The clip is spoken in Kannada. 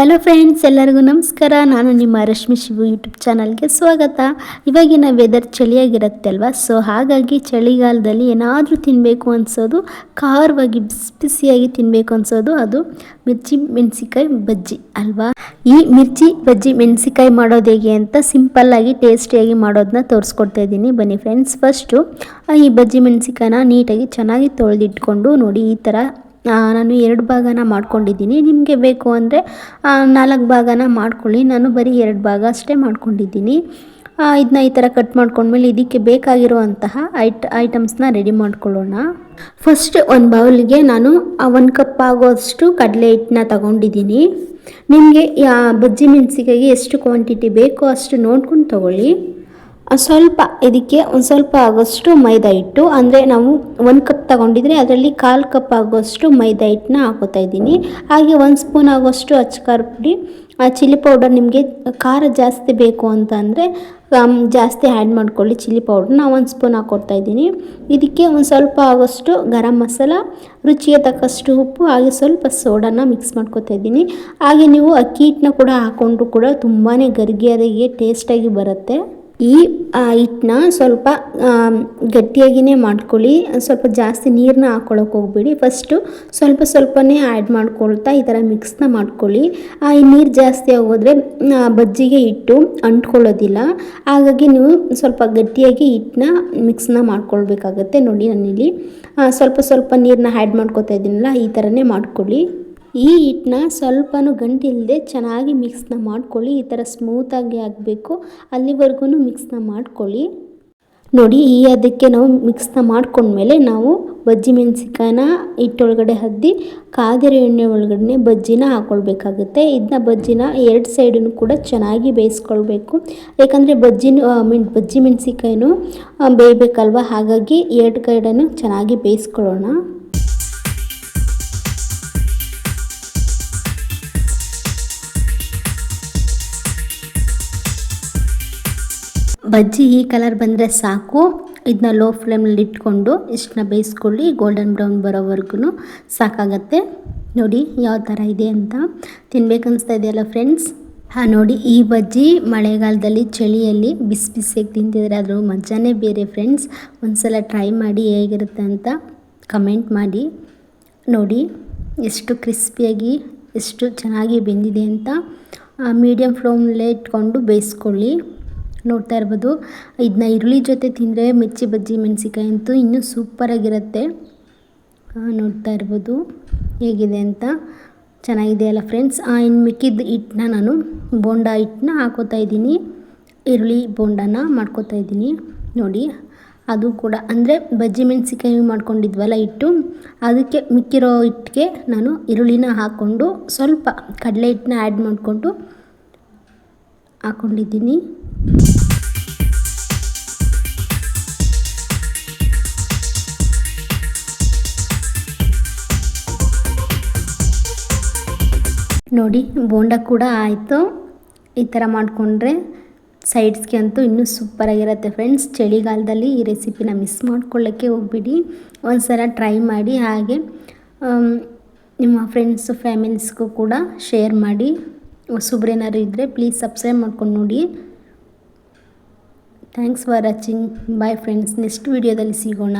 ಹಲೋ ಫ್ರೆಂಡ್ಸ್, ಎಲ್ಲರಿಗೂ ನಮಸ್ಕಾರ. ನಾನು ನಿಮ್ಮ ರಶ್ಮಿ ಶಿವು ಯೂಟ್ಯೂಬ್ ಚಾನಲ್ಗೆ ಸ್ವಾಗತ. ಇವಾಗಿನ ವೆದರ್ ಚಳಿಯಾಗಿರುತ್ತೆ ಅಲ್ವಾ, ಸೊ ಹಾಗಾಗಿ ಚಳಿಗಾಲದಲ್ಲಿ ಏನಾದರೂ ತಿನ್ನಬೇಕು ಅನಿಸೋದು, ಖಾರವಾಗಿ ಬಿಸಿ ಬಿಸಿಯಾಗಿ ತಿನ್ನಬೇಕು ಅನಿಸೋದು ಅದು ಮಿರ್ಚಿ ಮೆಣಸಿಕಾಯಿ ಬಜ್ಜಿ ಅಲ್ವಾ. ಈ ಮಿರ್ಚಿ ಬಜ್ಜಿ ಮೆಣಸಿಕಾಯಿ ಮಾಡೋದು ಹೇಗೆ ಅಂತ ಸಿಂಪಲ್ಲಾಗಿ ಟೇಸ್ಟಿಯಾಗಿ ಮಾಡೋದನ್ನ ತೋರಿಸ್ಕೊಡ್ತಾ ಇದ್ದೀನಿ. ಬನ್ನಿ ಫ್ರೆಂಡ್ಸ್. ಫಸ್ಟು ಈ ಬಜ್ಜಿ ಮೆಣಸಿಕಾಯಿನ ನೀಟಾಗಿ ಚೆನ್ನಾಗಿ ತೊಳೆದಿಟ್ಕೊಂಡು ನೋಡಿ, ಈ ಥರ ನಾನು 2 ಭಾಗನ ಮಾಡ್ಕೊಂಡಿದ್ದೀನಿ. ನಿಮಗೆ ಬೇಕು ಅಂದರೆ 4 ಭಾಗನ ಮಾಡ್ಕೊಳ್ಳಿ. ನಾನು ಬರೀ 2 ಭಾಗ ಅಷ್ಟೇ ಮಾಡ್ಕೊಂಡಿದ್ದೀನಿ. ಇದನ್ನ ಈ ಥರ ಕಟ್ ಮಾಡ್ಕೊಂಡ್ಮೇಲೆ ಇದಕ್ಕೆ ಬೇಕಾಗಿರುವಂತಹ ಐಟಮ್ಸ್ನ ರೆಡಿ ಮಾಡ್ಕೊಳ್ಳೋಣ. ಫಸ್ಟ್ ಒಂದು ಬೌಲ್ಗೆ ನಾನು 1 ಕಪ್ ಆಗೋಷ್ಟು ಕಡಲೆ ಹಿಟ್ಟನ್ನ ತಗೊಂಡಿದ್ದೀನಿ. ನಿಮಗೆ ಬಜ್ಜಿ ಮೆಣಸಿಕಾಯಿಗೆ ಎಷ್ಟು ಕ್ವಾಂಟಿಟಿ ಬೇಕೋ ಅಷ್ಟು ನೋಡ್ಕೊಂಡು ತೊಗೊಳ್ಳಿ. ಸ್ವಲ್ಪ ಇದಕ್ಕೆ ಒಂದು ಸ್ವಲ್ಪ ಆಗೋಷ್ಟು ಮೈದಾ ಹಿಟ್ಟು, ಅಂದರೆ ನಾವು 1 ಕಪ್ ತಗೊಂಡಿದ್ರೆ ಅದರಲ್ಲಿ 1/4 ಕಪ್ ಆಗೋಷ್ಟು ಮೈದಾ ಹಿಟ್ಟನ್ನ ಹಾಕೋತಾ ಇದ್ದೀನಿ. ಹಾಗೆ 1 ಸ್ಪೂನ್ ಆಗೋಷ್ಟು ಅಚ್ಚ ಖಾರದ ಪುಡಿ, ಚಿಲ್ಲಿ ಪೌಡರ್. ನಿಮಗೆ ಖಾರ ಜಾಸ್ತಿ ಬೇಕು ಅಂತ ಅಂದರೆ ಜಾಸ್ತಿ ಆ್ಯಡ್ ಮಾಡ್ಕೊಳ್ಳಿ. ಚಿಲ್ಲಿ ಪೌಡ್ರನ್ನ 1 ಸ್ಪೂನ್ ಹಾಕ್ಕೊಡ್ತಾ ಇದ್ದೀನಿ. ಇದಕ್ಕೆ ಒಂದು ಸ್ವಲ್ಪ ಆಗೋಷ್ಟು ಗರಂ ಮಸಾಲ, ರುಚಿಗೆ ತಕ್ಕಷ್ಟು ಉಪ್ಪು, ಹಾಗೆ ಸ್ವಲ್ಪ ಸೋಡಾನ ಮಿಕ್ಸ್ ಮಾಡ್ಕೊತಾ ಇದ್ದೀನಿ. ಹಾಗೆ ನೀವು ಅಕ್ಕಿ ಹಿಟ್ಟನ್ನ ಕೂಡ ಹಾಕ್ಕೊಂಡ್ರು ಕೂಡ ತುಂಬಾ ಗರಿಗೆಯಾಗಿ ಟೇಸ್ಟಾಗಿ ಬರುತ್ತೆ. ಈ ಹಿಟ್ಟನ್ನ ಸ್ವಲ್ಪ ಗಟ್ಟಿಯಾಗಿಯೇ ಮಾಡ್ಕೊಳ್ಳಿ. ಸ್ವಲ್ಪ ಜಾಸ್ತಿ ನೀರನ್ನ ಹಾಕ್ಕೊಳ್ಳೋಕೆ ಹೋಗ್ಬೇಡಿ. ಫಸ್ಟು ಸ್ವಲ್ಪನೇ ಆ್ಯಡ್ ಮಾಡ್ಕೊಳ್ತಾ ಈ ಥರ ಮಿಕ್ಸ್ನ ಮಾಡ್ಕೊಳ್ಳಿ. ಈ ನೀರು ಜಾಸ್ತಿ ಆಗೋದ್ರೆ ಬಜ್ಜಿಗೆ ಹಿಟ್ಟು ಅಂಟ್ಕೊಳ್ಳೋದಿಲ್ಲ. ಹಾಗಾಗಿ ನೀವು ಸ್ವಲ್ಪ ಗಟ್ಟಿಯಾಗಿ ಹಿಟ್ಟನ್ನ ಮಿಕ್ಸ್ನ ಮಾಡ್ಕೊಳ್ಬೇಕಾಗತ್ತೆ. ನೋಡಿ, ನಾನಿಲ್ಲಿ ಸ್ವಲ್ಪ ನೀರನ್ನ ಆ್ಯಡ್ ಮಾಡ್ಕೊತಾ ಇದ್ದೀನಲ್ಲ, ಈ ಥರನೇ ಮಾಡ್ಕೊಳ್ಳಿ. ಈ ಹಿಟ್ಟನ್ನ ಸ್ವಲ್ಪನೂ ಗಂಟಿಲ್ಲದೆ ಚೆನ್ನಾಗಿ ಮಿಕ್ಸ್ನ ಮಾಡ್ಕೊಳ್ಳಿ. ಈ ಥರ ಸ್ಮೂತಾಗಿ ಆಗಬೇಕು, ಅಲ್ಲಿವರೆಗೂ ಮಿಕ್ಸ್ನ ಮಾಡ್ಕೊಳ್ಳಿ. ನೋಡಿ, ಅದಕ್ಕೆ ನಾವು ಮಿಕ್ಸ್ನ ಮಾಡ್ಕೊಂಡ್ಮೇಲೆ ನಾವು ಬಜ್ಜಿ ಮೆಣಸಿಕಾಯಿನ ಹಿಟ್ಟೊಳಗಡೆ ಹದ್ದಿ ಕಾದಿರೋ ಎಣ್ಣೆ ಒಳಗಡೆ ಬಜ್ಜಿನ ಹಾಕ್ಕೊಳ್ಬೇಕಾಗುತ್ತೆ. ಇದನ್ನ ಬಜ್ಜಿನ 2 ಸೈಡನ್ನು ಕೂಡ ಚೆನ್ನಾಗಿ ಬೇಯಿಸ್ಕೊಳ್ಬೇಕು. ಯಾಕಂದರೆ ಬಜ್ಜಿ ಮೆಣಸಿಕಾಯಿನೂ ಬೇಯಬೇಕಲ್ವ, ಹಾಗಾಗಿ 2 ಕಡೆನೂ ಚೆನ್ನಾಗಿ ಬೇಯಿಸ್ಕೊಳ್ಳೋಣ. ಬಜ್ಜಿ ಈ ಕಲರ್ ಬಂದರೆ ಸಾಕು. ಇದನ್ನ ಲೋ ಫ್ಲೇಮಲ್ಲಿ ಇಟ್ಕೊಂಡು ಇಷ್ಟನ್ನ ಬೇಯಿಸ್ಕೊಳ್ಳಿ. ಗೋಲ್ಡನ್ ಬ್ರೌನ್ ಬರೋವರೆಗೂ ಸಾಕಾಗತ್ತೆ. ನೋಡಿ ಯಾವ ಥರ ಇದೆ ಅಂತ. ತಿನ್ಬೇಕನ್ನಿಸ್ತಾ ಇದೆಯಲ್ಲ ಫ್ರೆಂಡ್ಸ್. ನೋಡಿ, ಈ ಬಜ್ಜಿ ಮಳೆಗಾಲದಲ್ಲಿ ಚಳಿಯಲ್ಲಿ ಬಿಸಿ ಬಿಸಿಯಾಗಿ ತಿಂತಿದ್ರೆ ಅದ್ರ ಮಜಾನೇ ಬೇರೆ ಫ್ರೆಂಡ್ಸ್. ಒಂದ್ಸಲ ಟ್ರೈ ಮಾಡಿ ಹೇಗಿರುತ್ತೆ ಅಂತ ಕಮೆಂಟ್ ಮಾಡಿ. ನೋಡಿ ಎಷ್ಟು ಕ್ರಿಸ್ಪಿಯಾಗಿ ಎಷ್ಟು ಚೆನ್ನಾಗಿ ಬೆಂದಿದೆ ಅಂತ. ಮೀಡಿಯಮ್ ಫ್ಲೇಮಲ್ಲೇ ಇಟ್ಕೊಂಡು ಬೇಯಿಸ್ಕೊಳ್ಳಿ. ನೋಡ್ತಾ ಇರ್ಬೋದು, ಇದನ್ನ ಈರುಳ್ಳಿ ಜೊತೆ ತಿಂದರೆ ಮಿರ್ಚಿ ಬಜ್ಜಿ ಮೆಣಸಿಕಾಯಿ ಅಂತೂ ಇನ್ನೂ ಸೂಪರಾಗಿರುತ್ತೆ. ನೋಡ್ತಾ ಇರ್ಬೋದು ಹೇಗಿದೆ ಅಂತ. ಚೆನ್ನಾಗಿದೆಯಲ್ಲ ಫ್ರೆಂಡ್ಸ್. ಇನ್ನು ಮಿಕ್ಕಿದ ಹಿಟ್ಟನ್ನ ನಾನು ಬೋಂಡ ಹಿಟ್ಟನ್ನ ಹಾಕೋತಾ ಇದ್ದೀನಿ. ಈರುಳ್ಳಿ ಬೋಂಡನ ಮಾಡ್ಕೋತಾ ಇದ್ದೀನಿ. ನೋಡಿ, ಅದು ಕೂಡ ಅಂದರೆ ಬಜ್ಜಿ ಮೆಣಸಿಕಾಯಿ ಮಾಡ್ಕೊಂಡಿದ್ವಲ್ಲ ಹಿಟ್ಟು, ಅದಕ್ಕೆ ಮಿಕ್ಕಿರೋ ಹಿಟ್ಟಿಗೆ ನಾನು ಈರುಳ್ಳಿನ ಹಾಕ್ಕೊಂಡು ಸ್ವಲ್ಪ ಕಡಲೆ ಹಿಟ್ಟನ್ನ ಆ್ಯಡ್ ಮಾಡಿಕೊಂಡು ಹಾಕ್ಕೊಂಡಿದ್ದೀನಿ. ನೋಡಿ, ಬೋಂಡ ಕೂಡ ಆಯಿತು. ಈ ಥರ ಮಾಡಿಕೊಂಡ್ರೆ ಸೈಡ್ಸ್ಗೆ ಅಂತೂ ಇನ್ನೂ ಸೂಪರಾಗಿರುತ್ತೆ ಫ್ರೆಂಡ್ಸ್. ಚಳಿಗಾಲದಲ್ಲಿ ಈ ರೆಸಿಪಿನ ಮಿಸ್ ಮಾಡ್ಕೊಳ್ಳೋಕ್ಕೆ ಹೋಗ್ಬಿಡಿ. ಒಂದ್ಸಲ ಟ್ರೈ ಮಾಡಿ. ಹಾಗೆ ನಿಮ್ಮ ಫ್ರೆಂಡ್ಸು ಫ್ಯಾಮಿಲೀಸ್ಗೂ ಕೂಡ ಶೇರ್ ಮಾಡಿ. ಹೊಸಬ್ರೇನಾದ್ರು ಇದ್ದರೆ ಪ್ಲೀಸ್ ಸಬ್ಸ್ಕ್ರೈಬ್ ಮಾಡ್ಕೊಂಡು ನೋಡಿ. Thanks for watching. Bye friends. Next ವಿಡಿಯೋದಲ್ಲಿ ಸಿಗೋಣ.